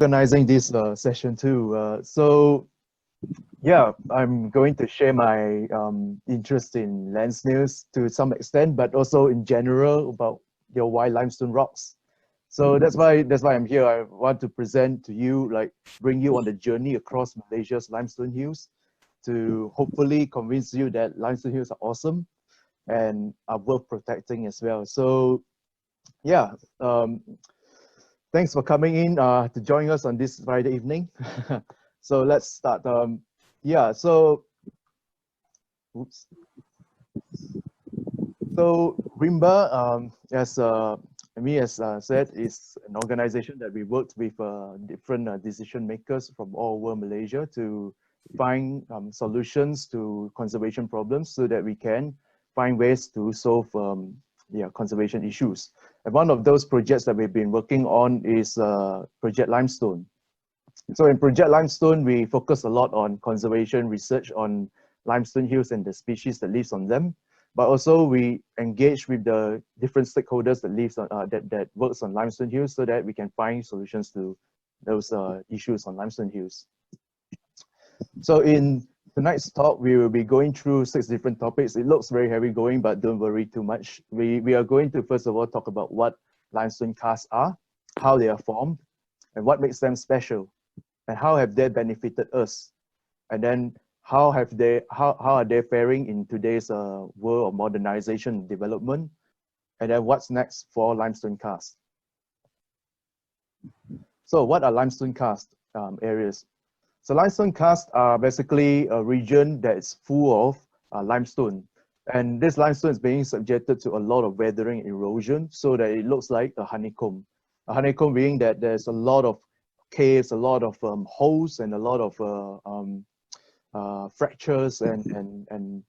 organizing this session too. Yeah, I'm going to share my interest in land snails to some extent, but also in general about your why limestone rocks. So that's why I'm here. I want to present to you, like, bring you on the journey across Malaysia's limestone hills to hopefully convince you that limestone hills are awesome and are worth protecting as well. So yeah, thanks for coming in to join us on this Friday evening. So let's start. Yeah, so, oops. So Rimba, as said, is an organization that we worked with different decision makers from all over Malaysia to find solutions to conservation problems so that we can find ways to solve conservation issues. And one of those projects that we've been working on is Project Limestone. So in Project Limestone, we focus a lot on conservation research on limestone hills and the species that lives on them. But also we engage with the different stakeholders that lives on that works on limestone hills so that we can find solutions to those issues on limestone hills. So in tonight's talk, we will be going through 6 different topics. It looks very heavy going, but don't worry too much. We are going to first of all talk about what limestone karsts are, how they are formed, and what makes them special, and how have they benefited us, and then how are they faring in today's world of modernization and development, and then what's next for limestone karsts. So what are limestone karst areas? So limestone karsts are basically a region that is full of limestone, and this limestone is being subjected to a lot of weathering and erosion so that it looks like a honeycomb. A honeycomb being that there's a lot of caves, a lot of holes, and a lot of fractures and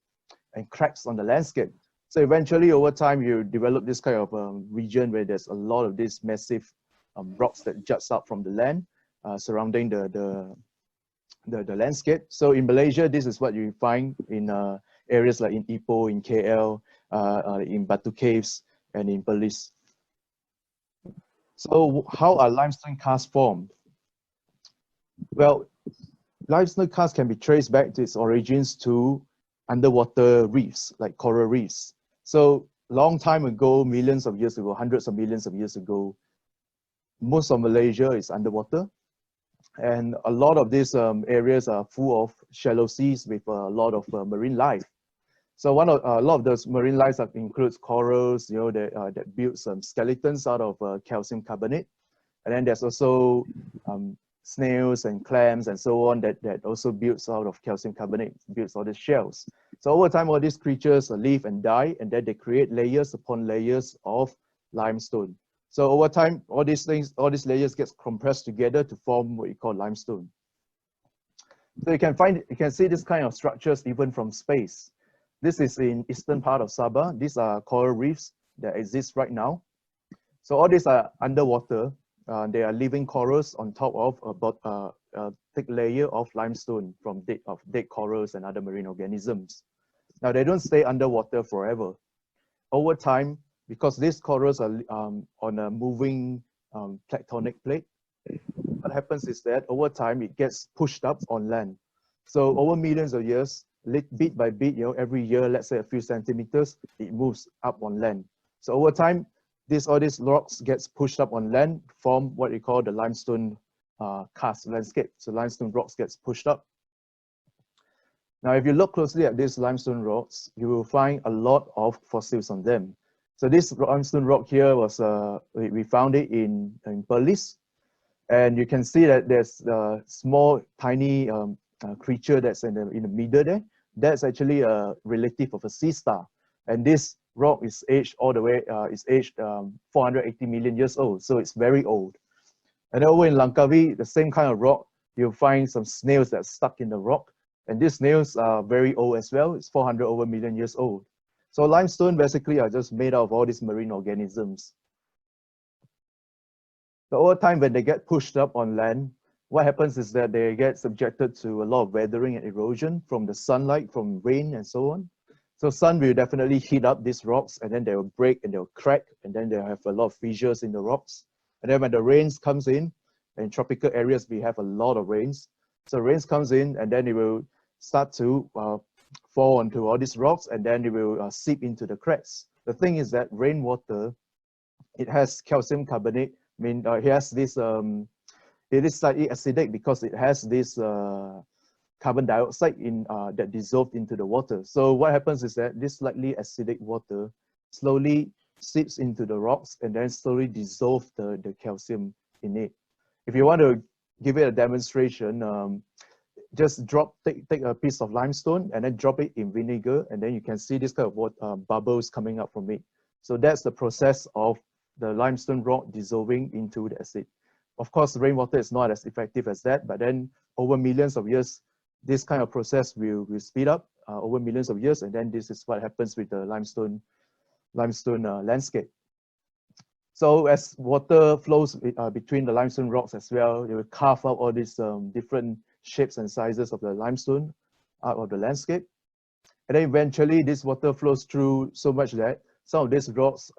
cracks on the landscape. So eventually, over time, you develop this kind of region where there's a lot of these massive rocks that juts out from the land surrounding the landscape. So in Malaysia, this is what you find in areas like in Ipoh, in KL, in Batu Caves, and in Perlis. So how are limestone karsts formed? Well, limestone karsts can be traced back to its origins to underwater reefs, like coral reefs. So long time ago, millions of years ago, hundreds of millions of years ago, most of Malaysia is underwater. And a lot of these areas are full of shallow seas with a lot of marine life. So a lot of those marine life includes corals, that build some skeletons out of calcium carbonate. And then there's also snails and clams and so on that also builds out of calcium carbonate, builds all these shells. So over time, all these creatures live and die, and then they create layers upon layers of limestone. So over time, all these layers get compressed together to form what you call limestone. So you can see this kind of structures even from space. This is in eastern part of Sabah. These are coral reefs that exist right now. So all these are underwater. They are living corals on top of a thick layer of limestone from dead corals and other marine organisms. Now they don't stay underwater forever. Over time, because these corals are on a moving tectonic plate, what happens is that over time it gets pushed up on land. So over millions of years, bit by bit, every year, let's say a few centimeters, it moves up on land. So over time, all these rocks gets pushed up on land, form what you call the limestone karst landscape. So limestone rocks gets pushed up. Now, if you look closely at these limestone rocks, you will find a lot of fossils on them. So this limestone rock here was, we found it in Perlis. And you can see that there's a small, tiny creature that's in the middle there. That's actually a relative of a sea star. And this rock is aged all the way, 480 million years old. So it's very old. And over in Langkawi, the same kind of rock, you'll find some snails that are stuck in the rock. And these snails are very old as well. It's 400 over million years old. So limestone basically are just made out of all these marine organisms. So over time, when they get pushed up on land, what happens is that they get subjected to a lot of weathering and erosion from the sunlight, from rain and so on. So sun will definitely heat up these rocks, and then they will break and they'll crack, and then they'll have a lot of fissures in the rocks. And then when the rains comes in, In tropical areas, we have a lot of rains. So rains comes in, and then it will start to fall onto all these rocks, and then it will seep into the cracks. The thing is that rainwater, it has calcium carbonate. I mean, it has this, it is slightly acidic because it has this carbon dioxide in that dissolved into the water. So what happens is that this slightly acidic water slowly seeps into the rocks and then slowly dissolve the calcium in it. If you want to give it a demonstration, just take a piece of limestone and then drop it in vinegar, and then you can see this kind of water, bubbles coming up from it. So that's the process of the limestone rock dissolving into the acid. Of course, rainwater is not as effective as that, but then over millions of years, this kind of process will speed up over millions of years, and then this is what happens with the limestone landscape. So as water flows between the limestone rocks as well, it will carve out all these different shapes and sizes of the limestone out of the landscape. And then eventually this water flows through so much that some of these rocks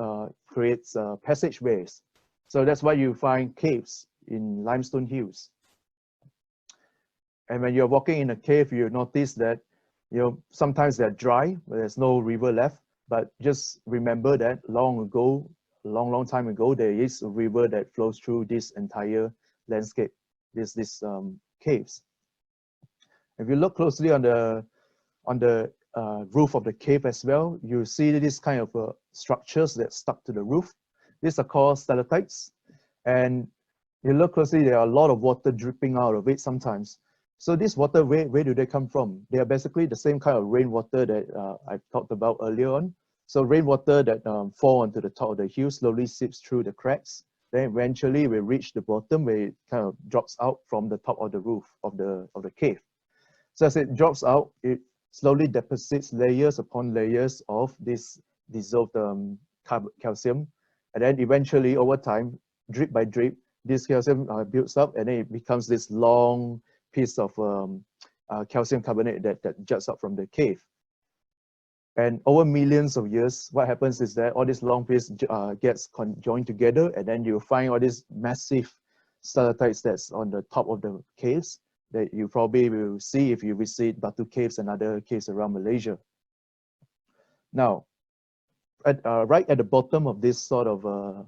creates passageways. So that's why you find caves in limestone hills. And when you're walking in a cave, you notice that, you know, sometimes they're dry, but there's no river left. But just remember that long ago, long time ago, there is a river that flows through this entire landscape, this caves. If you look closely on the roof of the cave as well, you see this kind of structures that stuck to the roof. These are called stalactites, and you look closely, there are a lot of water dripping out of it sometimes. So this water, where do they come from? They are basically the same kind of rainwater that I talked about earlier on. So rainwater that fall onto the top of the hill slowly seeps through the cracks. Then eventually we reach the bottom where it kind of drops out from the top of the roof of the cave. So as it drops out, it slowly deposits layers upon layers of this dissolved calcium. And then eventually over time, drip by drip, this calcium builds up, and then it becomes this long piece of calcium carbonate that juts up from the cave. And over millions of years, what happens is that all this long piece gets joined together, and then you find all these massive stalactites that's on the top of the caves that you probably will see if you visit Batu Caves and other caves around Malaysia. Now, right at the bottom of this sort of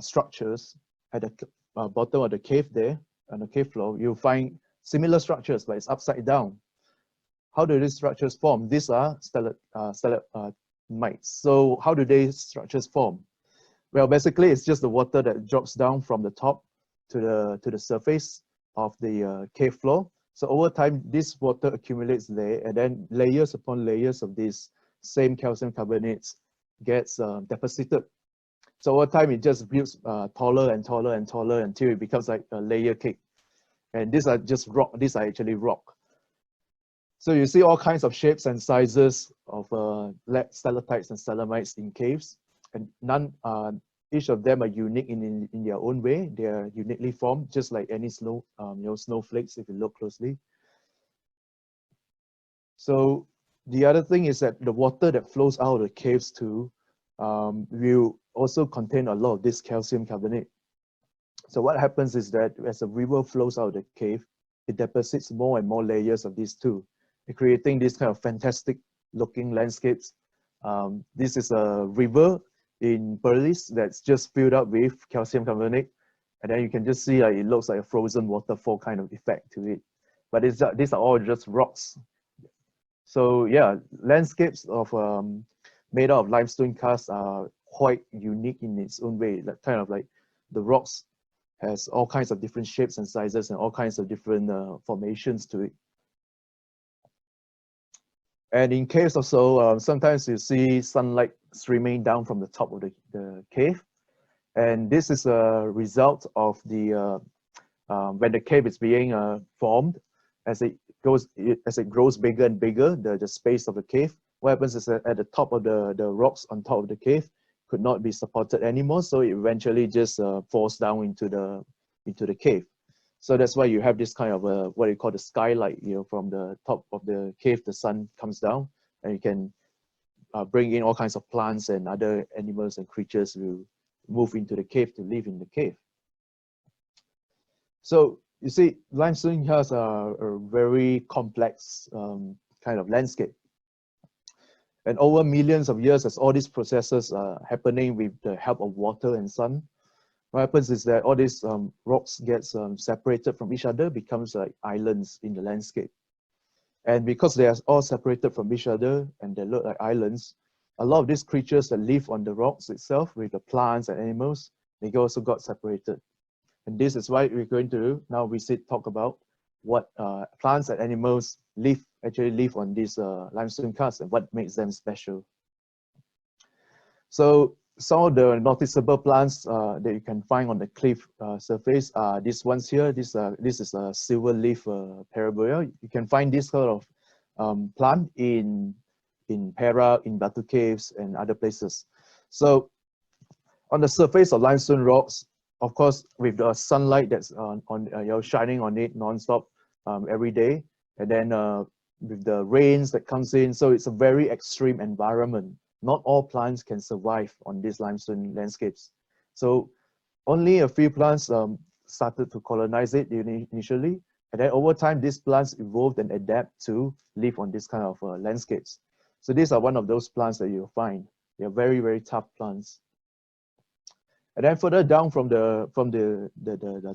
structures, at the bottom of the cave there, on the cave floor, you'll find similar structures, but it's upside down. How do these structures form? These are stalagmites. So how do these structures form? Well, basically, it's just the water that drops down from the top to the surface of the cave floor. So over time, this water accumulates there, and then layers upon layers of these same calcium carbonates gets deposited. So over time, it just builds taller and taller and taller until it becomes like a layer cake. And these are just rock. These are actually rock. So you see all kinds of shapes and sizes of stalactites and stalagmites in caves, and each of them are unique in their own way. They are uniquely formed, just like any snowflakes, if you look closely. So the other thing is that the water that flows out of the caves too will also contain a lot of this calcium carbonate. So what happens is that as the river flows out of the cave, it deposits more and more layers of these too, creating this kind of fantastic looking landscapes. This is a river in Perlis that's just filled up with calcium carbonate, and then you can just see like it looks like a frozen waterfall kind of effect to it. But these are all just rocks. So yeah, landscapes of made out of limestone karsts are quite unique in its own way. That kind of like the rocks has all kinds of different shapes and sizes and all kinds of different formations to it. And in caves also, sometimes you see sunlight streaming down from the top of the cave. And this is a result of the when the cave is being formed, as it grows bigger and bigger, the space of the cave. What happens is that at the top of the rocks on top of the cave could not be supported anymore, so it eventually just falls down into the cave. So that's why you have this kind of what you call the skylight. You know, from the top of the cave, the sun comes down, and you can bring in all kinds of plants, and other animals and creatures will move into the cave to live in the cave. So you see, limestone has a very complex kind of landscape. And over millions of years, as all these processes are happening with the help of water and sun, what happens is that all these rocks gets separated from each other, becomes like islands in the landscape. And because they are all separated from each other and they look like islands, a lot of these creatures that live on the rocks itself, with the plants and animals, they also got separated. And this is why we're going to now talk about what plants and animals actually live on these limestone karsts and what makes them special. So some of the noticeable plants that you can find on the cliff surface are these ones here. This is a silver leaf parabola. You can find this sort of plant in Perak, in Batu Caves, and other places. So on the surface of limestone rocks, of course, with the sunlight that's shining on it nonstop every day, and then with the rains that comes in, so it's a very extreme environment. Not all plants can survive on these limestone landscapes. So only a few plants started to colonize it initially, and then over time, these plants evolved and adapt to live on this kind of landscapes. So these are one of those plants that you'll find. They're very, very tough plants. And then further down from the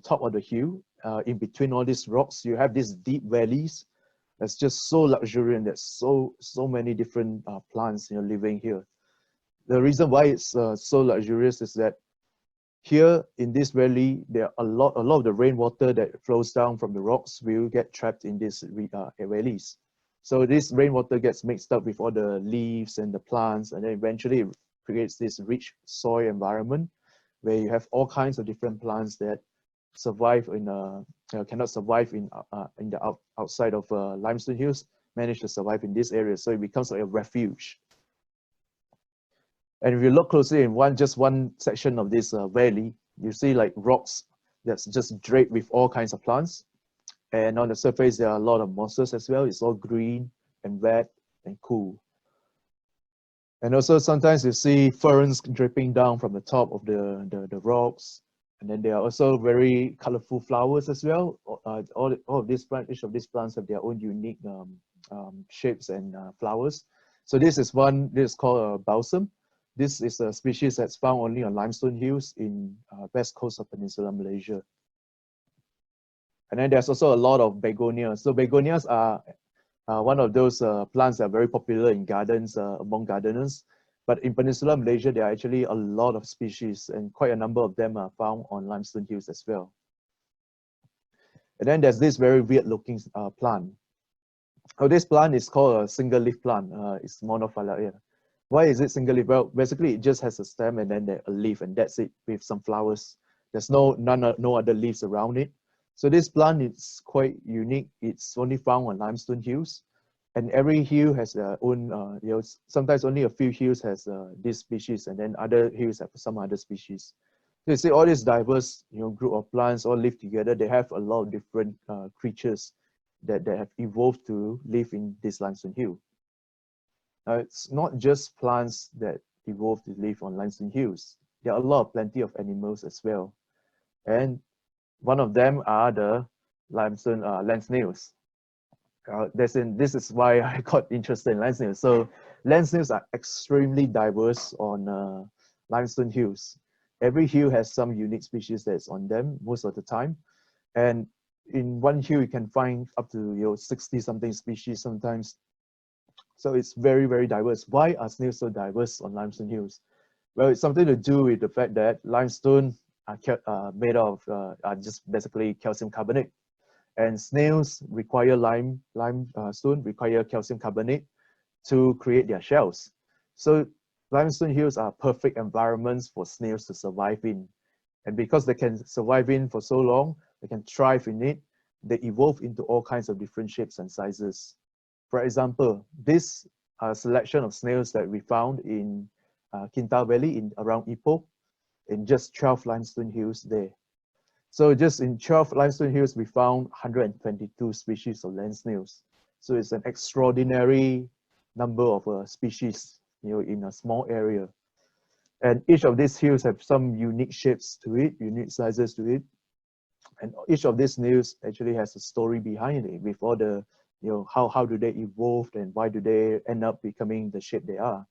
top of the hill, in between all these rocks, you have these deep valleys. That's just so luxuriant. There's so many different plants living here. The reason why it's so luxurious is that here in this valley, there are a lot of the rainwater that flows down from the rocks will get trapped in these valleys. So this rainwater gets mixed up with all the leaves and the plants, and then eventually it creates this rich soil environment where you have all kinds of different plants that survive cannot survive in the outside of limestone hills, manage to survive in this area. So it becomes like a refuge. And if you look closely in just one section of this valley, you see like rocks that's just draped with all kinds of plants. And on the surface, there are a lot of mosses as well. It's all green and red and cool. And also sometimes you see ferns dripping down from the top of the rocks. And then there are also very colorful flowers as well. All of these plants, each of these plants have their own unique shapes and flowers. So this is called a balsam. This is a species that's found only on limestone hills in west coast of Peninsular Malaysia. And then there's also a lot of begonias. So begonias are one of those plants that are very popular in gardens among gardeners. But in Peninsular Malaysia, there are actually a lot of species, and quite a number of them are found on limestone hills as well. And then there's this very weird looking plant. Oh, this plant is called a single leaf plant. It's monophylla. Why is it single leaf? Well, basically it just has a stem and then a leaf, and that's it, with some flowers. There's no other leaves around it. So this plant is quite unique. It's only found on limestone hills. And every hill has their own, sometimes only a few hills has this species, and then other hills have some other species. So you see all these diverse, group of plants all live together. They have a lot of different creatures that have evolved to live in this limestone hill. Now, it's not just plants that evolved to live on limestone hills. There are plenty of animals as well. And one of them are the limestone land snails. This is why I got interested in land snails. So land snails are extremely diverse on limestone hills. Every hill has some unique species that's on them most of the time. And in one hill, you can find up to 60 something species sometimes. So it's very, very diverse. Why are snails so diverse on limestone hills? Well, it's something to do with the fact that limestone are made of just basically calcium carbonate. And snails require limestone, require calcium carbonate to create their shells. So limestone hills are perfect environments for snails to survive in. And because they can survive in for so long, they can thrive in it, they evolve into all kinds of different shapes and sizes. For example, this selection of snails that we found in Kinta Valley around Ipoh, in just 12 limestone hills there. So just in 12 limestone hills, we found 122 species of land snails. So it's an extraordinary number of species, in a small area. And each of these hills have some unique shapes to it, unique sizes to it. And each of these snails actually has a story behind it with all the, how do they evolve and why do they end up becoming the shape they are.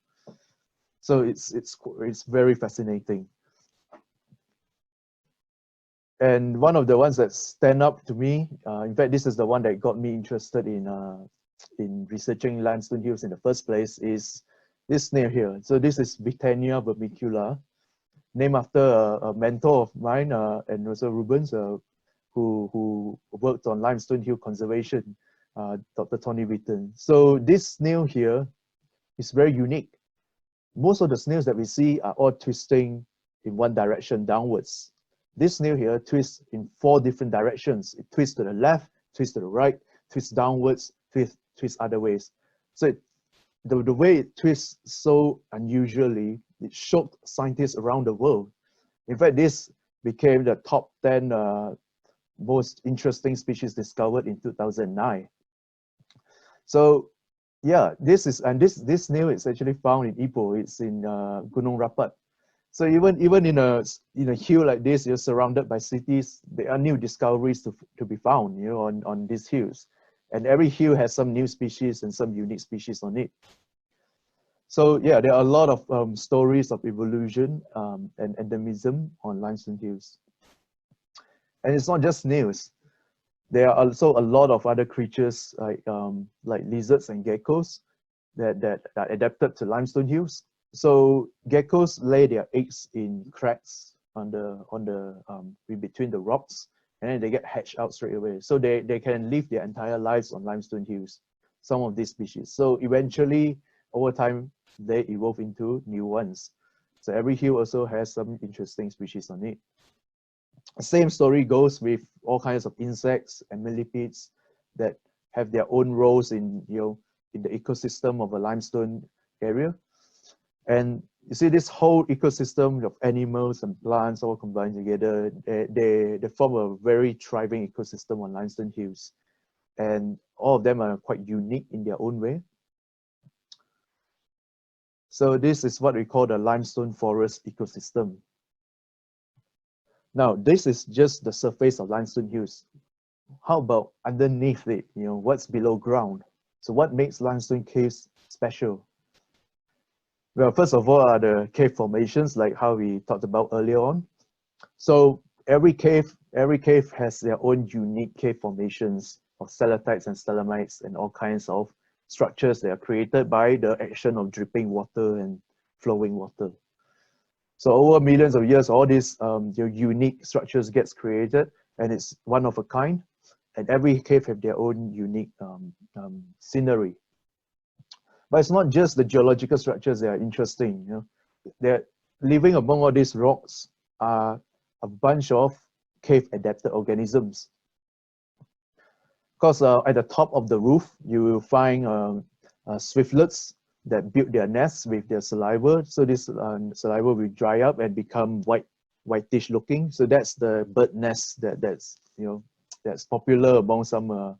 So it's very fascinating. And one of the ones that stand up to me, in fact, this is the one that got me interested in researching limestone hills in the first place, is this snail here. So this is Vitania verbicula, named after a mentor of mine, and also Ruben's, who worked on limestone hill conservation, Dr. Tony Witten. So this snail here is very unique. Most of the snails that we see are all twisting in one direction downwards. This snail here twists in 4 different directions. It twists to the left, twists to the right, twists downwards, twists other ways. So the way it twists so unusually, it shocked scientists around the world. In fact, this became the top 10 most interesting species discovered in 2009. So yeah, this snail is actually found in Ipoh. It's in Gunung Rapat. So even in a hill like this, you're surrounded by cities, there are new discoveries to be found, on these hills. And every hill has some new species and some unique species on it. So yeah, there are a lot of stories of evolution and endemism on limestone hills. And it's not just snails. There are also a lot of other creatures like lizards and geckos that are adapted to limestone hills. So geckos lay their eggs in cracks in between the rocks, and then they get hatched out straight away. So they can live their entire lives on limestone hills, some of these species. So eventually, over time, they evolve into new ones. So every hill also has some interesting species on it. Same story goes with all kinds of insects and millipedes that have their own roles in the ecosystem of a limestone area. And you see this whole ecosystem of animals and plants all combined together, they form a very thriving ecosystem on limestone hills. And all of them are quite unique in their own way. So this is what we call the limestone forest ecosystem. Now, this is just the surface of limestone hills. How about underneath it? What's below ground? So what makes limestone caves special? Well, first of all are the cave formations, like how we talked about earlier on. So every cave has their own unique cave formations of stalactites and stalagmites and all kinds of structures that are created by the action of dripping water and flowing water. So over millions of years, all these unique structures gets created, and it's one of a kind. And every cave have their own unique scenery. But it's not just the geological structures that are interesting. They're living among all these rocks are a bunch of cave-adapted organisms. Because at the top of the roof, you will find swiftlets that build their nests with their saliva. So this saliva will dry up and become whitish looking. So that's the bird nest that's popular among some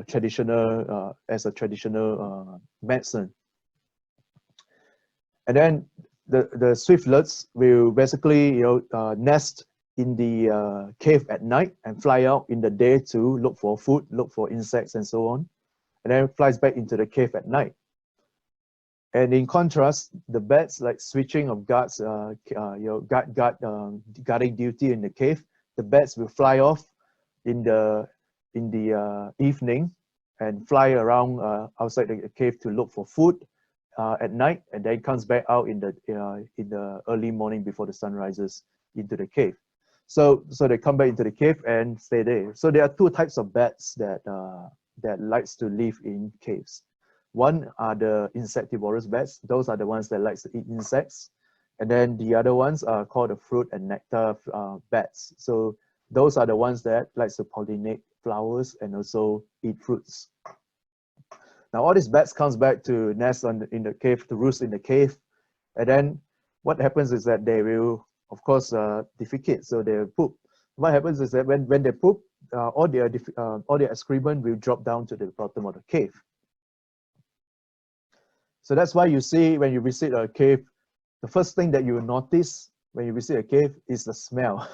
traditional medicine. And then the swiftlets will basically nest in the cave at night and fly out in the day to look for food, look for insects and so on, and then flies back into the cave at night. And in contrast, the bats, like switching of guards, guarding duty in the cave, the bats will fly off in the evening and fly around outside the cave to look for food at night, and then comes back out in the early morning before the sun rises into the cave. So they come back into the cave and stay there. So there are 2 types of bats that likes to live in caves. One are the insectivorous bats. Those are the ones that likes to eat insects. And then the other ones are called the fruit and nectar bats. So those are the ones that likes to pollinate flowers and also eat fruits. Now all these bats comes back to nest in the cave, to roost in the cave. And then what happens is that they will, of course, defecate, so they will poop. What happens is that when they poop, all their excrement will drop down to the bottom of the cave. So that's why you see when you visit a cave, the first thing that you will notice when you visit a cave is the smell.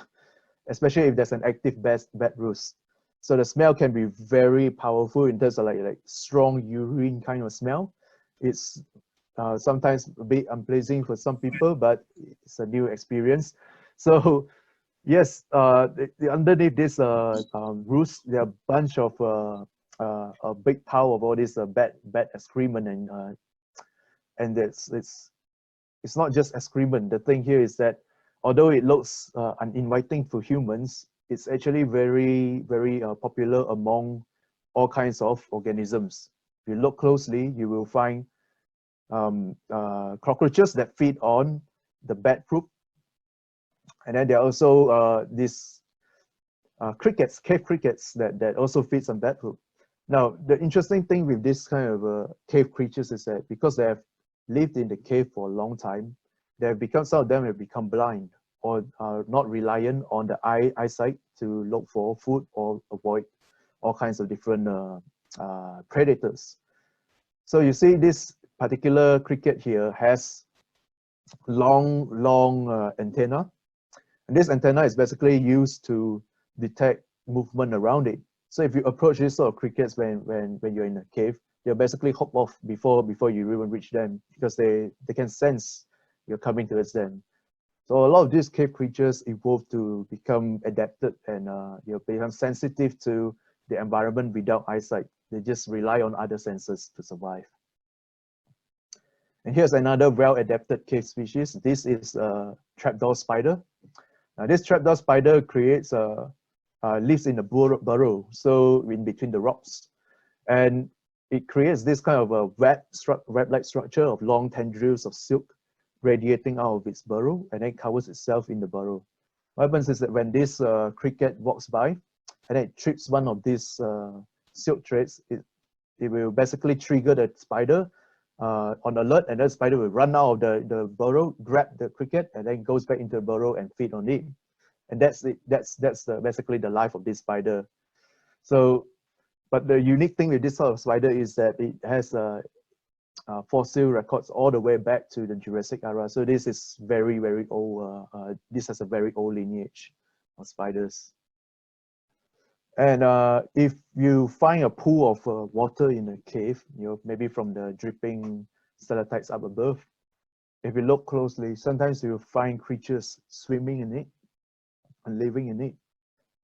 especially if there's an active bat roost. So the smell can be very powerful in terms of like strong urine kind of smell. It's sometimes a bit unpleasant for some people, but it's a new experience. So yes, underneath this roost, there are a bunch of a big pile of all this bat excrement, and it's not just excrement. The thing here is that although it looks uninviting for humans, it's actually very popular among all kinds of organisms. If you look closely, you will find cockroaches that feed on the bat poop, and then there are also these crickets, cave crickets that also feeds on bat poop. Now, the interesting thing with this kind of cave creatures is that because they have lived in the cave for a long time, some of them have become blind or are not reliant on the eyesight to look for food or avoid all kinds of different predators. So you see this particular cricket here has long antenna. And this antenna is basically used to detect movement around it. So if you approach this sort of crickets when you're in a cave, they'll basically hop off before you even reach them, because they can sense you're coming towards them. So a lot of these cave creatures evolved to become adapted and become sensitive to the environment without eyesight. They just rely on other senses to survive. And here's another well-adapted cave species. This is a trapdoor spider. Now, this trapdoor spider lives in a burrow, so in between the rocks. And it creates this kind of a web-like structure of long tendrils of silk radiating out of its burrow, and then covers itself in the burrow. What happens is that when this cricket walks by and it trips one of these silk threads, it will basically trigger the spider on alert, and the spider will run out of the burrow, grab the cricket, and then goes back into the burrow and feed on it. And that's it. That's basically the life of this spider. So, but the unique thing with this sort of spider is that it has fossil records all the way back to the Jurassic era. So this is very old. This has a very old lineage of spiders. And if you find a pool of water in a cave, maybe from the dripping stalactites up above, if you look closely, sometimes you'll find creatures swimming in it and living in it.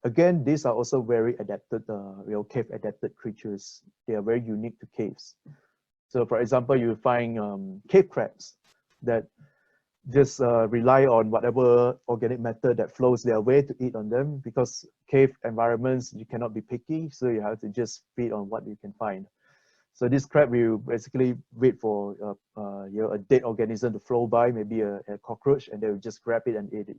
Again, these are also very adapted, cave adapted creatures. They are very unique to caves. So for example, you find cave crabs that just rely on whatever organic matter that flows their way to eat on them, because cave environments, you cannot be picky, so you have to just feed on what you can find. So this crab will basically wait for a dead organism to flow by, maybe a cockroach, and they will just grab it and eat it.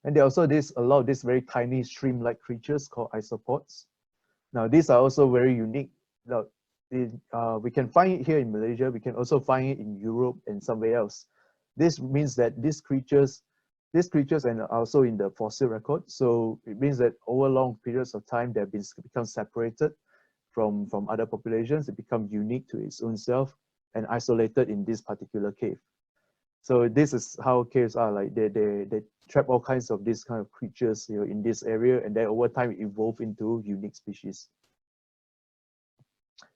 And there are also a lot of these very tiny shrimp-like creatures called isopods. Now these are also very unique. Now, we can find it here in Malaysia. We can also find it in Europe and somewhere else. This means that these creatures and also in the fossil record. So it means that over long periods of time, they have become separated from other populations. They become unique to its own self and isolated in this particular cave. So this is how caves are. Like they trap all kinds of these kind of creatures, in this area, and then over time evolve into unique species.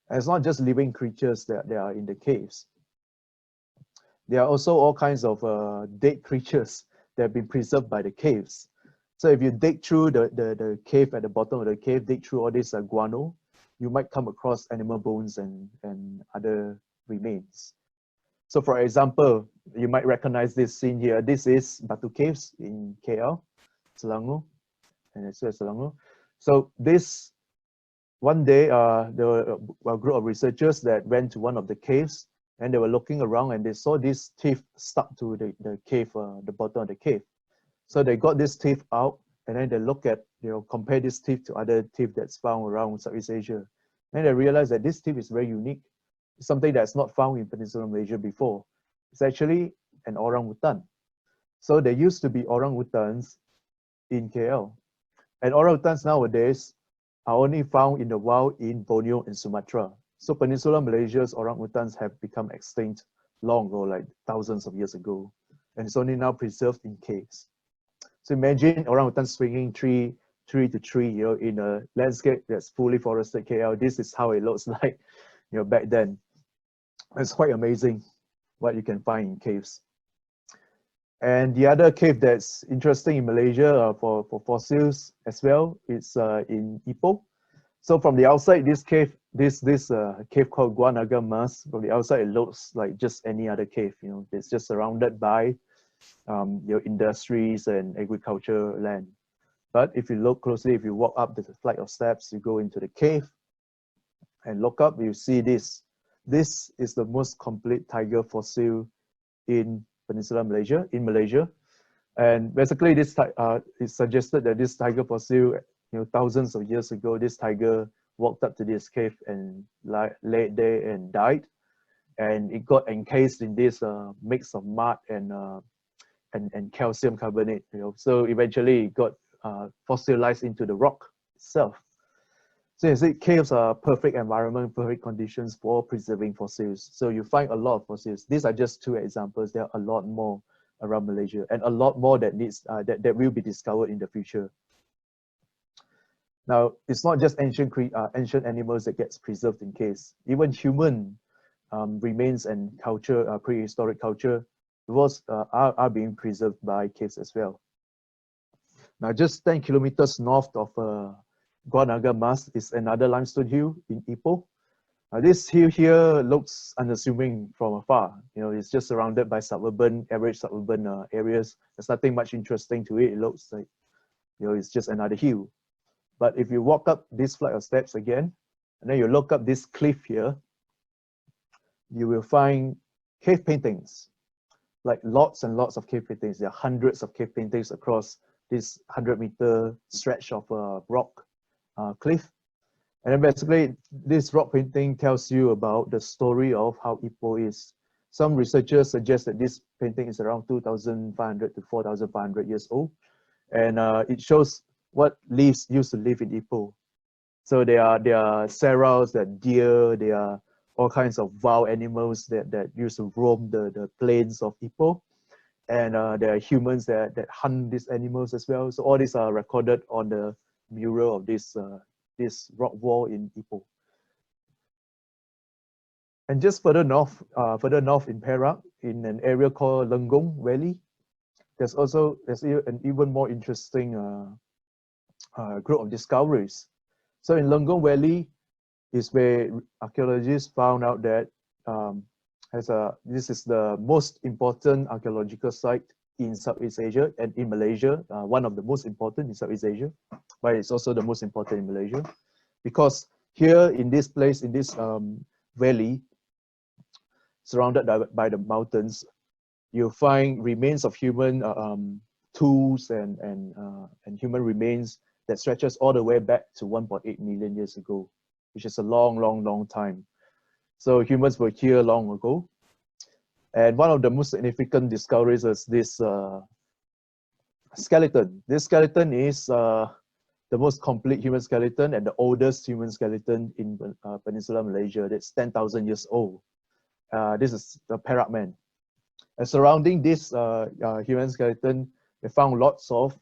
And it's not just living creatures that are in the caves. There are also all kinds of dead creatures that have been preserved by the caves. So if you dig through the cave, at the bottom of the cave, dig through all this guano, you might come across animal bones and other remains. So for example, you might recognize this scene here. This is Batu Caves in KL, Selangor, and it's Selangor. So this one day, there were a group of researchers that went to one of the caves, and they were looking around and they saw this teeth stuck to the cave, the bottom of the cave. So they got this teeth out, and then they look at, compare this teeth to other teeth that's found around Southeast Asia. And they realized that this teeth is very unique. It's something that's not found in Peninsular Malaysia before. It's actually an orangutan. So there used to be orangutans in KL. And orangutans nowadays are only found in the wild in Borneo and Sumatra. So Peninsular Malaysia's orangutans have become extinct long ago, like thousands of years ago. And it's only now preserved in caves. So imagine orangutan swinging tree to tree, in a landscape that's fully forested KL. This is how it looks like, back then. It's quite amazing what you can find in caves. And the other cave that's interesting in Malaysia for fossils as well, it's in Ipoh. So from the outside, this cave, this cave called Gua Naga Mas, from the outside it looks like just any other cave. It's just surrounded by industries and agriculture land. But if you look closely, if you walk up the flight of steps, you go into the cave and look up, you see this. This is the most complete tiger fossil in Peninsular Malaysia, And basically this it's suggested that this tiger fossil, thousands of years ago, this tiger walked up to this cave and laid there and died. And it got encased in this mix of mud and calcium carbonate, So eventually it got fossilized into the rock itself. So you see, caves are perfect environment, perfect conditions for preserving fossils. So you find a lot of fossils. These are just 2 examples. There are a lot more around Malaysia, and a lot more that that will be discovered in the future. Now, it's not just ancient animals that gets preserved in caves. Even human remains and culture, prehistoric culture, are being preserved by caves as well. Now, just 10 kilometers north of Gua Naga Mas is another limestone hill in Ipoh. This hill here looks unassuming from afar. It's just surrounded by average suburban areas. There's nothing much interesting to it. It looks like, it's just another hill. But if you walk up this flight of steps again, and then you look up this cliff here, you will find cave paintings, like lots and lots of cave paintings. There are hundreds of cave paintings across this 100-meter stretch of rock cliff. And then basically, this rock painting tells you about the story of how Ipoh is. Some researchers suggest that this painting is around 2,500 to 4,500 years old. And it shows what used to live in Ipoh. So there are serals, there are deer, there are all kinds of wild animals that used to roam the plains of Ipoh. And there are humans that hunt these animals as well. So all these are recorded on the mural of this rock wall in Ipoh. And just further north in Perak, in an area called Lenggong Valley, there's an even more interesting group of discoveries. So in Lenggong Valley is where archaeologists found out that this is the most important archaeological site in Southeast Asia and in Malaysia, one of the most important in Southeast Asia, but it's also the most important in Malaysia, because here in this place, in this valley, surrounded by the mountains, you'll find remains of human tools and human remains that stretches all the way back to 1.8 million years ago, which is a long time. So humans were here long ago. And one of the most significant discoveries is this skeleton. This skeleton is the most complete human skeleton and the oldest human skeleton in Peninsular Malaysia. That's 10,000 years old. This is the Perak man. And surrounding this human skeleton, they found lots of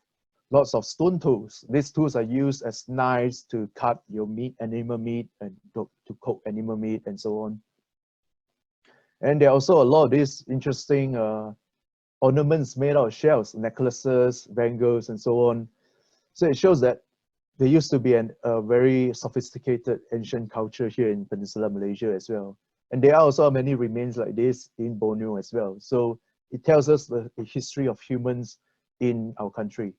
stone tools. These tools are used as knives to cut your meat, animal meat, and to cook animal meat, and so on. And there are also a lot of these interesting ornaments made out of shells, necklaces, bangles, and so on. So it shows that there used to be a very sophisticated ancient culture here in Peninsular Malaysia as well. And there are also many remains like this in Borneo as well. So it tells us the history of humans in our country.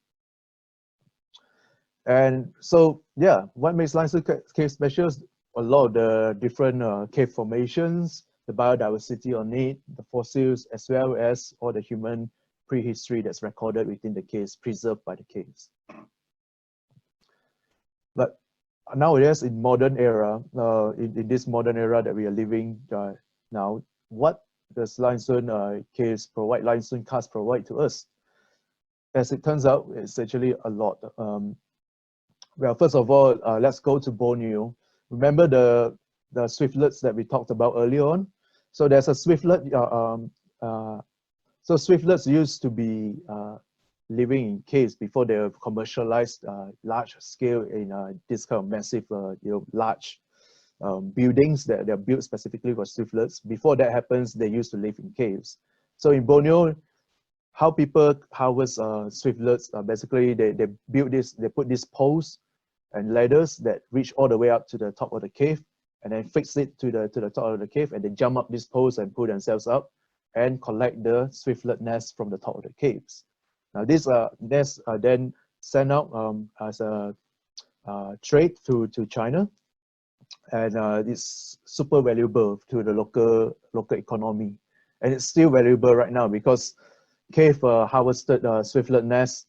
And so, yeah, what makes Limestone Cave special is a lot of the different cave formations, the biodiversity on it, the fossils, as well as all the human prehistory that's recorded within the caves, preserved by the caves. But nowadays, in modern era, in this modern era that we are living now, what does Limestone Caves provide, Limestone Karsts provide to us? As it turns out, it's actually a lot. Well, first of all, let's go to Borneo. Remember the swiftlets that we talked about earlier on? So there's a swiftlet. So swiftlets used to be living in caves before they were commercialized large scale in this kind of massive, large buildings that they're built specifically for swiftlets. Before that happens, they used to live in caves. So in Borneo, how people harvest swiftlets, basically they put these poles and ladders that reach all the way up to the top of the cave, and then fix it to the top of the cave, and they jump up these poles and pull themselves up and collect the swiftlet nests from the top of the caves. Now these nests are then sent out as a trade to China, and it's super valuable to the local economy, and it's still valuable right now because cave harvested swiftlet nests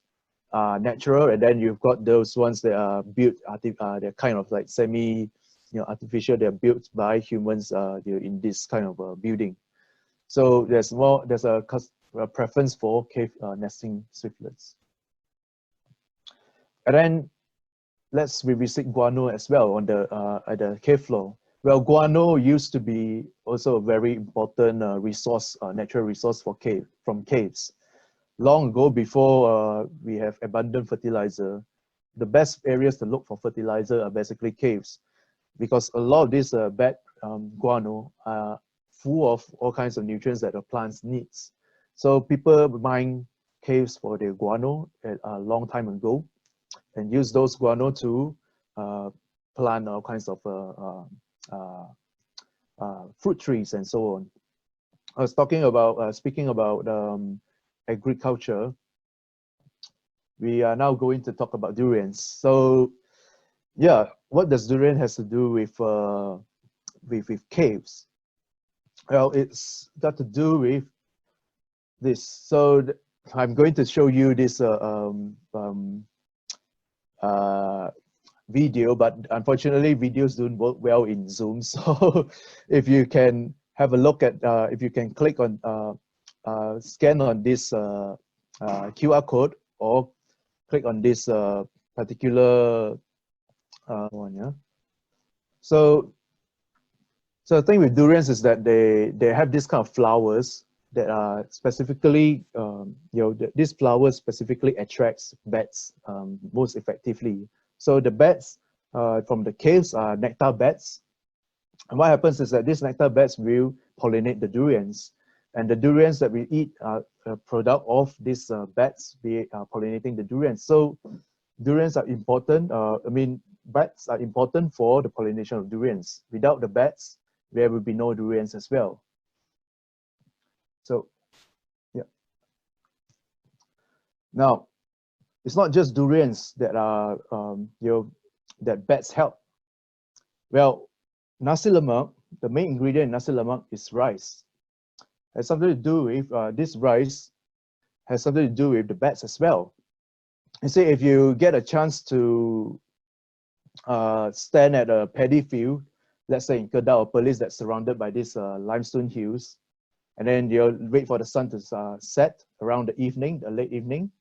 are natural, and then you've got those ones that are built. They're kind of like semi, artificial. They're built by humans. In this kind of building. So there's a preference for cave nesting swiftlets. And then let's revisit guano as well on the at the cave floor. Well, guano used to be also a very important resource, natural resource from caves. Long ago, before we have abundant fertilizer, the best areas to look for fertilizer are basically caves, because a lot of this bad guano are full of all kinds of nutrients that the plants needs. So people mine caves for their guano a long time ago, and use those guano to plant all kinds of fruit trees and so on. I was talking about speaking about agriculture. We are now going to talk about durians. So yeah, what does durian has to do with caves? Well, it's got to do with this. So I'm going to show you this video, but unfortunately videos don't work well in Zoom. So if you can have a look at, if you can click on, scan on this QR code, or click on this particular one, yeah. So the thing with durians is that they have this kind of flowers that are specifically, these flowers specifically attracts bats most effectively. So the bats from the caves are nectar bats. And what happens is that these nectar bats will pollinate the durians. And the durians that we eat are a product of these bats pollinating the durians. So durians are important. Bats are important for the pollination of durians. Without the bats, there will be no durians as well. So, yeah. Now, it's not just durians that are, that bats help. Well, nasi lemak, the main ingredient in nasi lemak is rice. It has something to do with, this rice has something to do with the bats as well. You see, if you get a chance to stand at a paddy field, let's say in Kedah or Perlis, that's surrounded by these limestone hills, and then you'll wait for the sun to set around the evening, the late evening.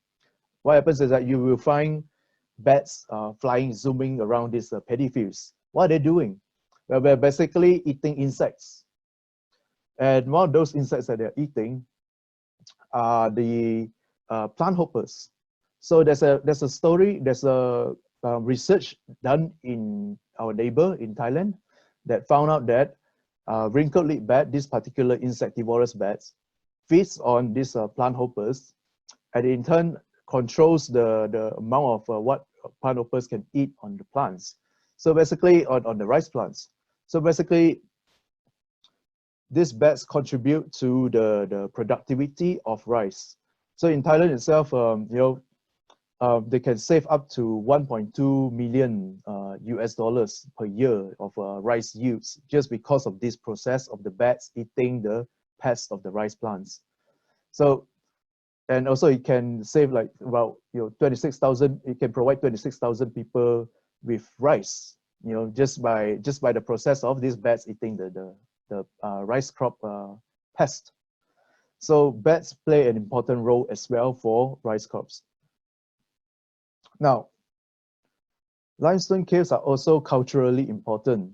What happens is that you will find bats flying, zooming around these paddy fields. What are they doing? Well, they're basically eating insects. And one of those insects that they're eating are the plant hoppers. So there's a story, there's a research done in our neighbor in Thailand that found out that wrinkled-leaf bat, this particular insectivorous bats, feeds on these plant hoppers, and in turn controls the amount of what plant hoppers can eat on the plants. So basically, on the rice plants. So basically, these bats contribute to the productivity of rice. So in Thailand itself, they can save up to 1.2 million US dollars per year of rice yields just because of this process of the bats eating the pests of the rice plants. So, and also it can save like about 26,000. It can provide 26,000 people with rice. Just by the process of these bats eating the rice crop pest. So bats play an important role as well for rice crops. Now, limestone caves are also culturally important.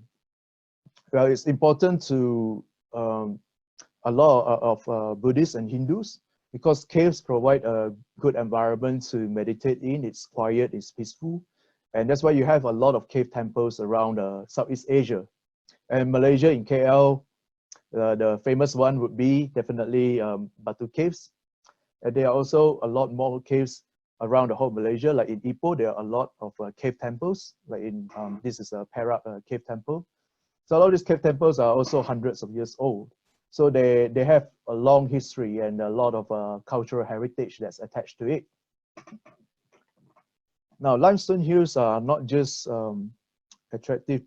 Well, it's important to a lot of Buddhists and Hindus because caves provide a good environment to meditate in. It's quiet, it's peaceful. And that's why you have a lot of cave temples around Southeast Asia. And Malaysia in KL, the famous one would be definitely Batu Caves. And there are also a lot more caves around the whole Malaysia. Like in Ipoh, there are a lot of cave temples. Like in this is a Perak cave temple. So a lot of these cave temples are also hundreds of years old. So they have a long history and a lot of cultural heritage that's attached to it. Now, limestone hills are not just attractive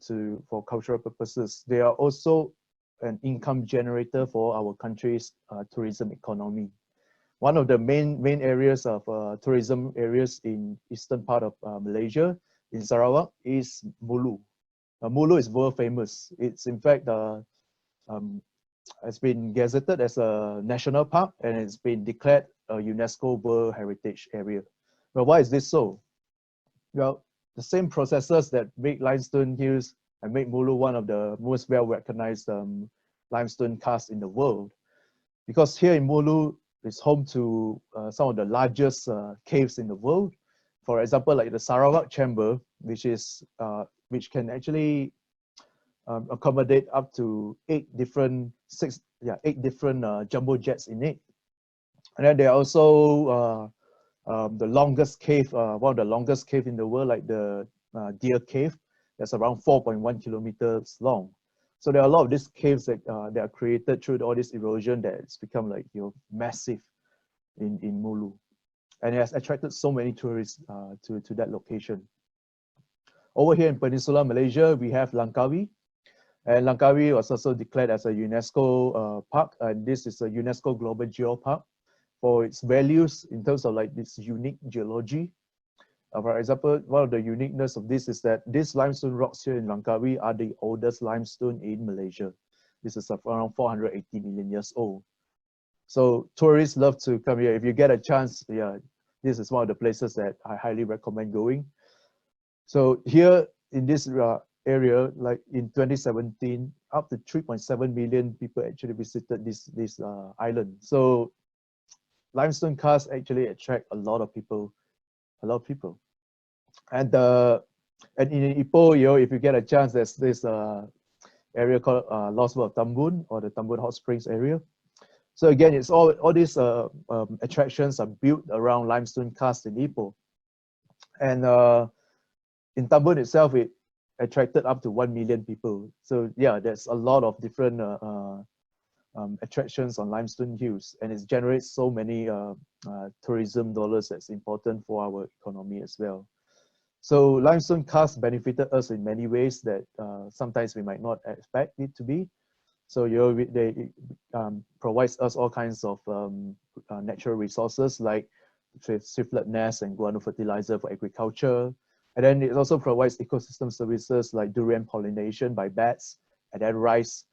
for cultural purposes. They are also an income generator for our country's tourism economy. One of the main areas of tourism areas in eastern part of Malaysia, in Sarawak, is Mulu. Mulu is world famous. It's in fact has been gazetted as a national park, and it's been declared a UNESCO World Heritage Area. Well, why is this so? Well, the same processes that make limestone hills and make Mulu one of the most well-recognized limestone karsts in the world. Because here in Mulu is home to some of the largest caves in the world. For example, like the Sarawak Chamber, which can actually accommodate up to eight different jumbo jets in it. And then there are also the longest cave, one of the longest cave in the world, like the Deer Cave, that's around 4.1 kilometers long. So there are a lot of these caves that are created through all this erosion that it's become like massive in Mulu, and it has attracted so many tourists to that location. Over here in Peninsular Malaysia, we have Langkawi, and Langkawi was also declared as a UNESCO park, and this is a UNESCO Global Geopark for its values in terms of like this unique geology. For example, one of the uniqueness of this is that these limestone rocks here in Langkawi are the oldest limestone in Malaysia. This is around 480 million years old. So tourists love to come here. If you get a chance, yeah, this is one of the places that I highly recommend going. So here in this area, like in 2017, up to 3.7 million people actually visited this island. So limestone karsts actually attract a lot of people. And in Ipoh, if you get a chance, there's this area called Lost World of Tambun, or the Tambun Hot Springs area. So again, it's all these attractions are built around limestone karsts in Ipoh. And in Tambun itself, it attracted up to 1 million people. So yeah, there's a lot of different attractions on limestone hills, and it generates so many tourism dollars that's important for our economy as well. So limestone karsts benefited us in many ways that sometimes we might not expect it to be. So they provides us all kinds of natural resources like swiftlet nests and guano fertilizer for agriculture. And then it also provides ecosystem services like durian pollination by bats, and then rice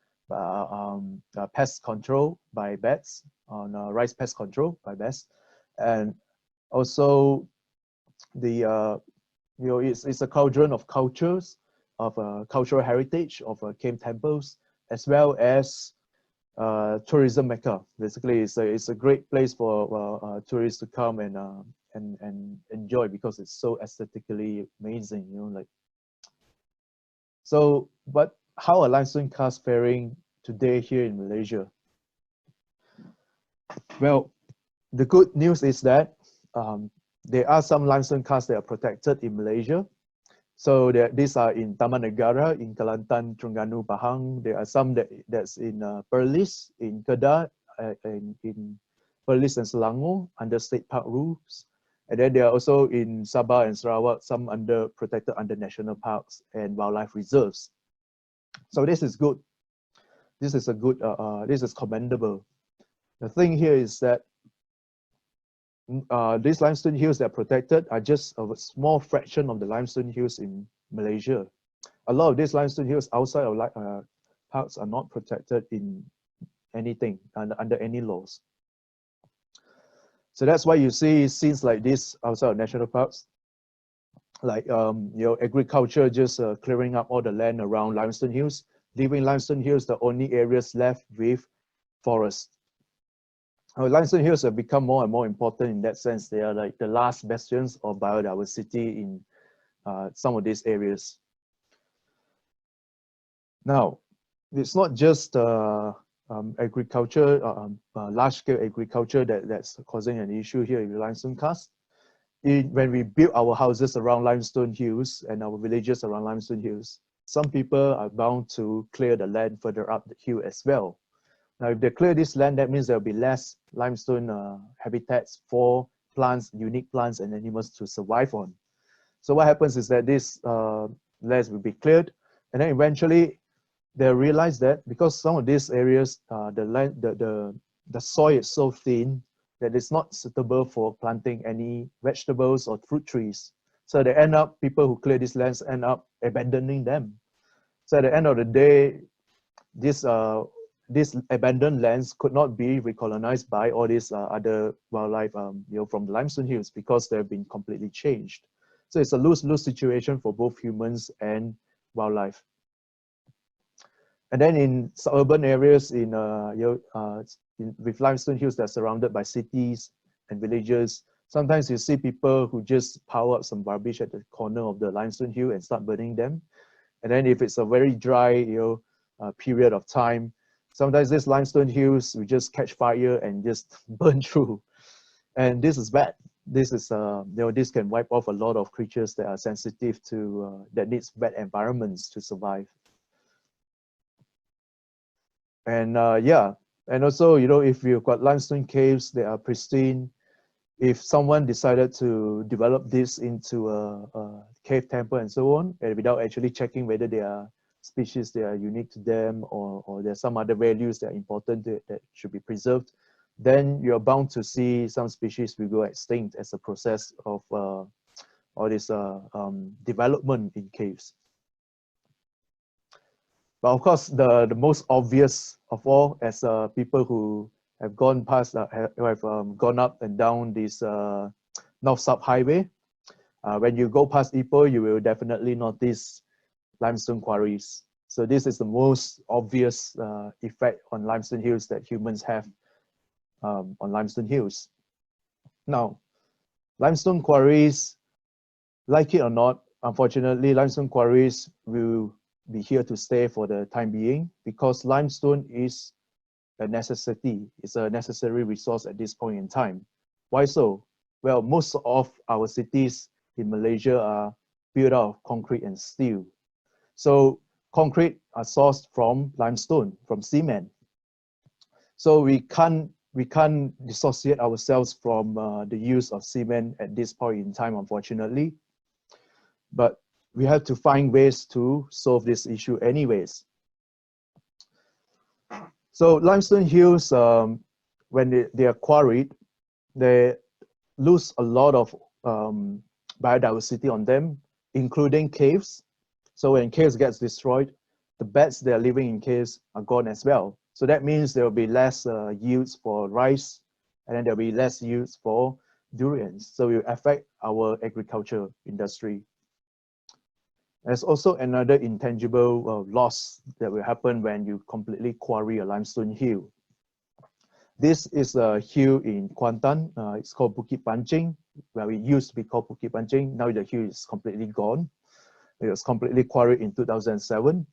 pest control by bats, on rice pest control by bats. And also the it's a cauldron of cultures, of cultural heritage, of cave temples, as well as tourism mecca. Basically, it's a great place for tourists to come and enjoy, because it's so aesthetically amazing, like. So, but how are limestone karsts faring today here in Malaysia? Well, the good news is that there are some limestone karsts that are protected in Malaysia. So these are in Taman Negara, in Kelantan, Terengganu, Pahang. There are some that's in Perlis, in Kedah, in Perlis and Selangor under state park rules. And then there are also in Sabah and Sarawak, some protected under national parks and wildlife reserves. So this is good. This is this is commendable. The thing here is that these limestone hills that are protected are just a small fraction of the limestone hills in Malaysia. A lot of these limestone hills outside of parks are not protected in anything, under any laws. So that's why you see scenes like this outside of national parks, like agriculture just clearing up all the land around limestone hills, leaving limestone hills the only areas left with forest. Limestone hills have become more and more important in that sense. They are like the last bastions of biodiversity in some of these areas. Now, it's not just agriculture, large-scale agriculture that's causing an issue here in limestone karst. When we build our houses around limestone hills and our villages around limestone hills, some people are bound to clear the land further up the hill as well. Now, if they clear this land, that means there'll be less limestone habitats for plants, unique plants and animals to survive on. So what happens is that this lands will be cleared, and then eventually they realize that because some of these areas, the soil is so thin that it's not suitable for planting any vegetables or fruit trees. So they end up, people who clear these lands end up abandoning them. So at the end of the day, these abandoned lands could not be recolonized by all these other wildlife from the limestone hills because they've been completely changed. So it's a lose-lose situation for both humans and wildlife. And then in suburban areas with limestone hills that are surrounded by cities and villages, sometimes you see people who just pile up some garbage at the corner of the limestone hill and start burning them. And then if it's a very dry period of time, sometimes these limestone hills will just catch fire and just burn through. And this is bad. This is this can wipe off a lot of creatures that are sensitive to that needs wet environments to survive. And yeah, and also, if you've got limestone caves, they are pristine. If someone decided to develop this into a cave temple and so on, and without actually checking whether they are species that are unique to them or there's some other values that are important that should be preserved, then you're bound to see some species will go extinct as a process of all this development in caves. But of course, the most obvious of all, as people who have gone past, have gone up and down this North-South Highway, when you go past Ipoh, you will definitely notice limestone quarries. So this is the most obvious effect on limestone hills that humans have on limestone hills. Now, limestone quarries, like it or not, unfortunately, limestone quarries will be here to stay for the time being because limestone is a necessity. It's a necessary resource at this point in time. Why so? Well, most of our cities in Malaysia are built out of concrete and steel. So concrete are sourced from limestone, from cement. So we can't dissociate ourselves from the use of cement at this point in time, unfortunately. But we have to find ways to solve this issue anyways. So limestone hills, when they are quarried, they lose a lot of biodiversity on them, including caves. So when caves gets destroyed, the bats that are living in caves are gone as well. So that means there will be less yields for rice, and then there will be less yields for durians. So it will affect our agriculture industry. There's also another intangible loss that will happen when you completely quarry a limestone hill. This is a hill in Kuantan. It's called Bukit Pancing, where it used to be called Bukit Pancing. Now the hill is completely gone. It was completely quarried in 2007.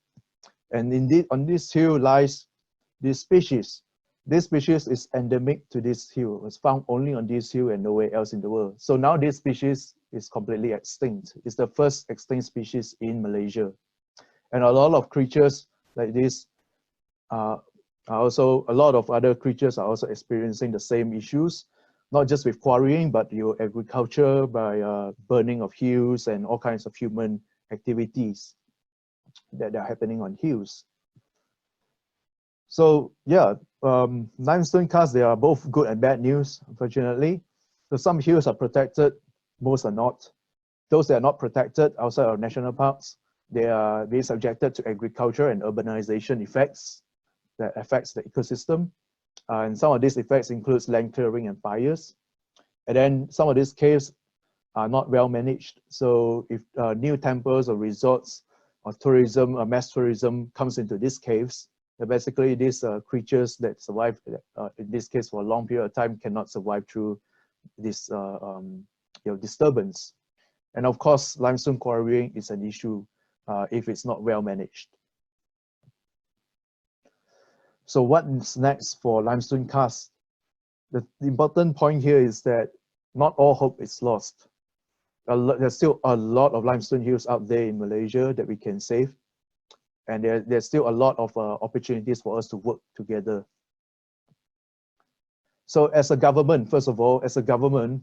And indeed, on this hill lies this species. This species is endemic to this hill. It was found only on this hill and nowhere else in the world. So now this species is completely extinct. It's the first extinct species in Malaysia. And a lot of creatures like this are also, a lot of other creatures are also experiencing the same issues, not just with quarrying, but your agriculture by burning of hills and all kinds of human activities that are happening on hills. So yeah, limestone karsts, they are both good and bad news, unfortunately. So some hills are protected, most are not. Those that are not protected outside of national parks, they are being subjected to agriculture and urbanization effects that affects the ecosystem. And some of these effects includes land clearing and fires. And then some of these caves are not well managed. So if new temples or resorts or tourism or mass tourism comes into these caves, Basically, these creatures that survive, in this case for a long period of time, cannot survive through this disturbance. And of course, limestone quarrying is an issue if it's not well managed. So what's next for limestone karsts? The important point here is that not all hope is lost. There's still a lot of limestone hills out there in Malaysia that we can save. And there's still a lot of opportunities for us to work together. So as a government, first of all, as a government,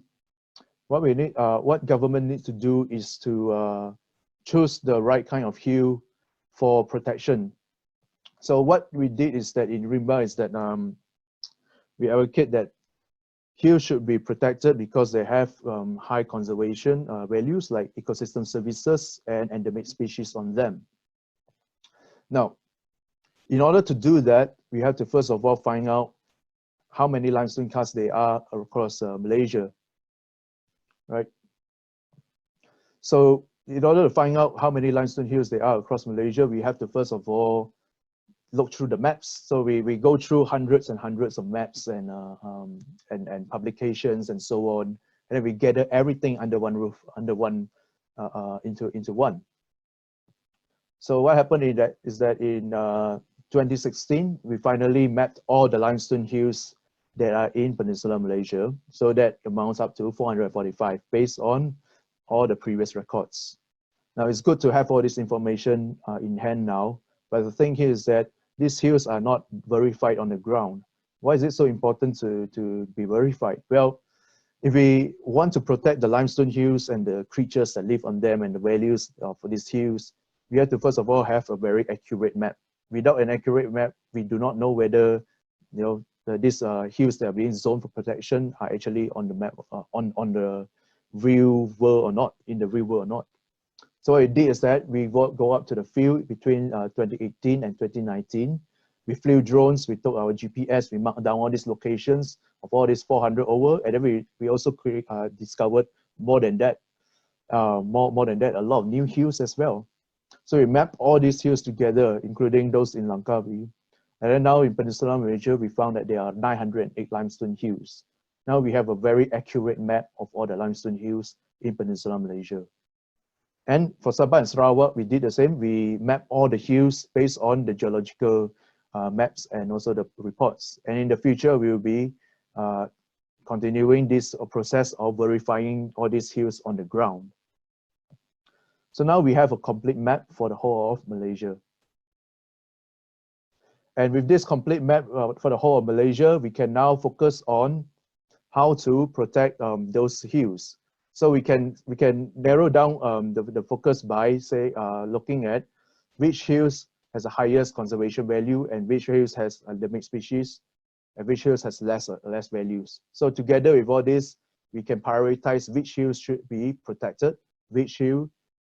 what government needs to do is to choose the right kind of hill for protection. So what we did is that in Rimba is that we advocate that hills should be protected because they have high conservation values like ecosystem services and endemic species on them. Now, in order to do that, we have to first of all find out how many limestone karsts there are across Malaysia, right? So in order to find out how many limestone hills there are across Malaysia, we have to first of all look through the maps. So we go through hundreds and hundreds of maps and publications and so on, and then we gather everything under one roof, under one into one. So what happened is that in 2016 we finally mapped all the limestone hills that are in Peninsular Malaysia. So that amounts up to 445 based on all the previous records. Now it's good to have all this information in hand now, but the thing here is that these hills are not verified on the ground. Why is it so important to be verified? Well, if we want to protect the limestone hills and the creatures that live on them and the values for these hills, we have to first of all have a very accurate map. Without an accurate map, we do not know whether these hills that are being zoned for protection are actually on the map, on the real world or not, in the real world or not. So what we did is that we go up to the field between 2018 and 2019. We flew drones, we took our GPS, we marked down all these locations of all these 400 over, and then we also discovered more than that, more than that, a lot of new hills as well. So we mapped all these hills together, including those in Langkawi. And then now in Peninsular Malaysia, we found that there are 908 limestone hills. Now we have a very accurate map of all the limestone hills in Peninsular Malaysia. And for Sabah and Sarawak, we did the same. We mapped all the hills based on the geological maps and also the reports. And in the future, we will be continuing this process of verifying all these hills on the ground. So now we have a complete map for the whole of Malaysia. And with this complete map for the whole of Malaysia, we can now focus on how to protect those hills. So we can narrow down the focus by, say, looking at which hills has the highest conservation value and which hills has endemic species and which hills has less values. So together with all this, we can prioritize which hills should be protected, which hill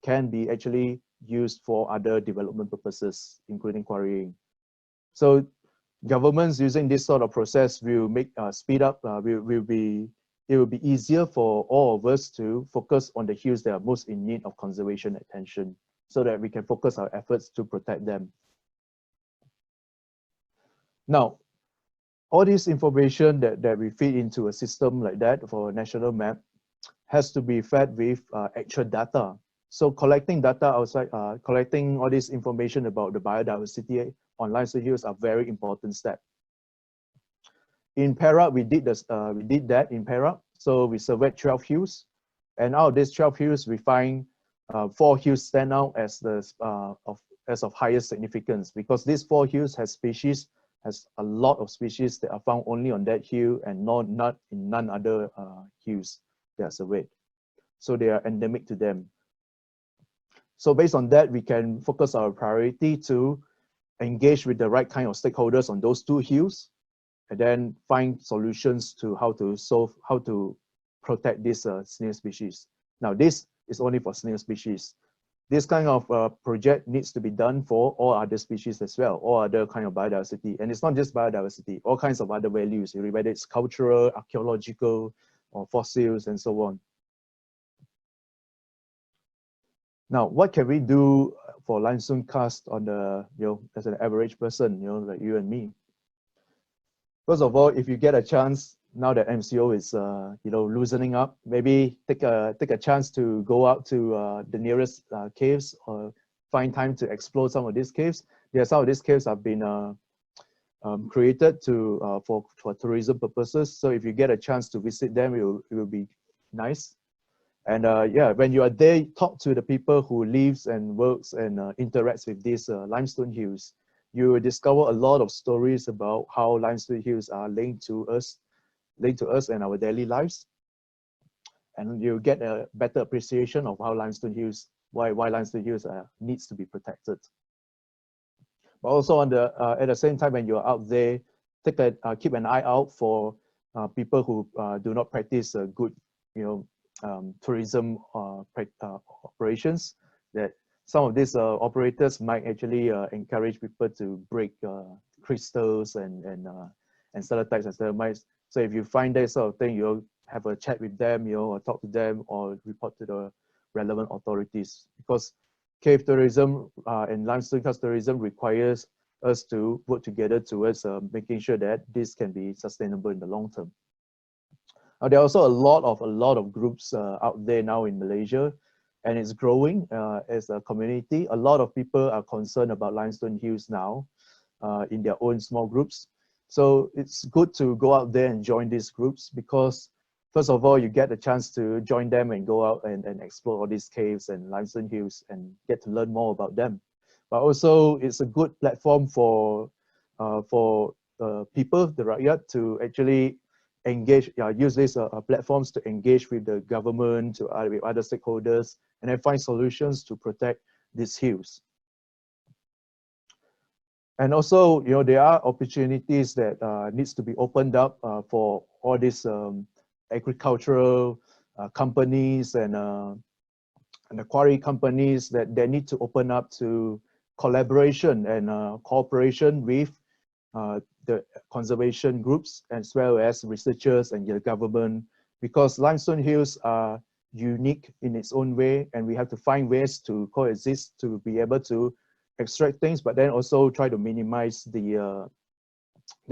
can be actually used for other development purposes, including quarrying. So governments using this sort of process will make speed up, it will be easier for all of us to focus on the hills that are most in need of conservation attention so that we can focus our efforts to protect them. Now, all this information that we feed into a system like that for a national map has to be fed with actual data. So collecting data outside, collecting all this information about the biodiversity on limestone hills are very important step. In Perak, we did that in Perak. So we surveyed 12 hills, and out of these 12 hills, we find 4 hills stand out as of highest significance because these 4 hills has a lot of species that are found only on that hill and not in none other hills that are surveyed. So they are endemic to them. So based on that, we can focus our priority to engage with the right kind of stakeholders on those 2 hills, and then find solutions to how to protect this snail species. Now, this is only for snail species. This kind of project needs to be done for all other species as well, all other kind of biodiversity. And it's not just biodiversity, all kinds of other values, whether it's cultural, archaeological, or fossils, and so on. Now, what can we do for limestone karst on the, as an average person, like you and me? First of all, if you get a chance, now that MCO is, loosening up, maybe take a chance to go out to the nearest caves, or find time to explore some of these caves. Some of these caves have been created for tourism purposes. So if you get a chance to visit them, it will be nice. And when you are there, talk to the people who lives and works and interacts with these limestone hills. You will discover a lot of stories about how limestone hills are linked to us and our daily lives. And you get a better appreciation of how limestone hills, why limestone hills needs to be protected. But also at the same time, when you're out there, keep an eye out for people who do not practice good, tourism operations. That some of these operators might actually encourage people to break crystals and stalactites and stalagmites. So if you find that sort of thing, you'll have a chat with them, or talk to them, or report to the relevant authorities, because cave tourism and limestone karst tourism requires us to work together towards making sure that this can be sustainable in the long term. There are also a lot of groups out there now in Malaysia, and it's growing as a community. A lot of people are concerned about limestone hills now in their own small groups. So it's good to go out there and join these groups, because first of all, you get a chance to join them and go out and explore all these caves and limestone hills and get to learn more about them. But also, it's a good platform for people, the rakyat, to actually engage, use these platforms to engage with the government, with other stakeholders, and then find solutions to protect these hills. And also, there are opportunities that needs to be opened up for all these agricultural companies and the quarry companies, that they need to open up to collaboration and cooperation with the conservation groups, as well as researchers and the government, because limestone hills are unique in its own way, and we have to find ways to coexist to be able to extract things, but then also try to minimize the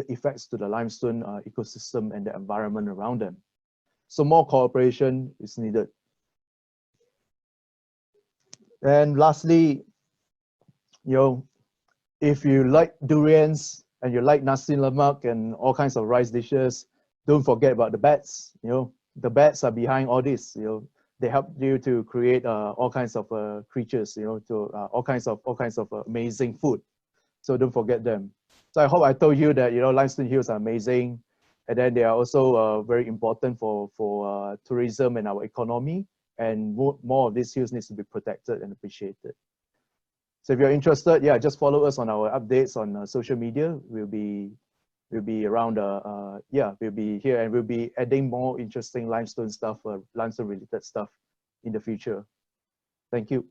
effects to the limestone ecosystem and the environment around them. So more cooperation is needed. And lastly, if you like durians and you like nasi lemak and all kinds of rice dishes, don't forget about the bats. The bats are behind all this. They help you to create all kinds of creatures. To all kinds of amazing food. So don't forget them. So I hope I told you that limestone hills are amazing, and then they are also very important for tourism and our economy. And more of these hills needs to be protected and appreciated. So if you're interested, just follow us on our updates on social media. We'll be around. We'll be here, and we'll be adding more interesting limestone stuff, limestone related stuff in the future. Thank you.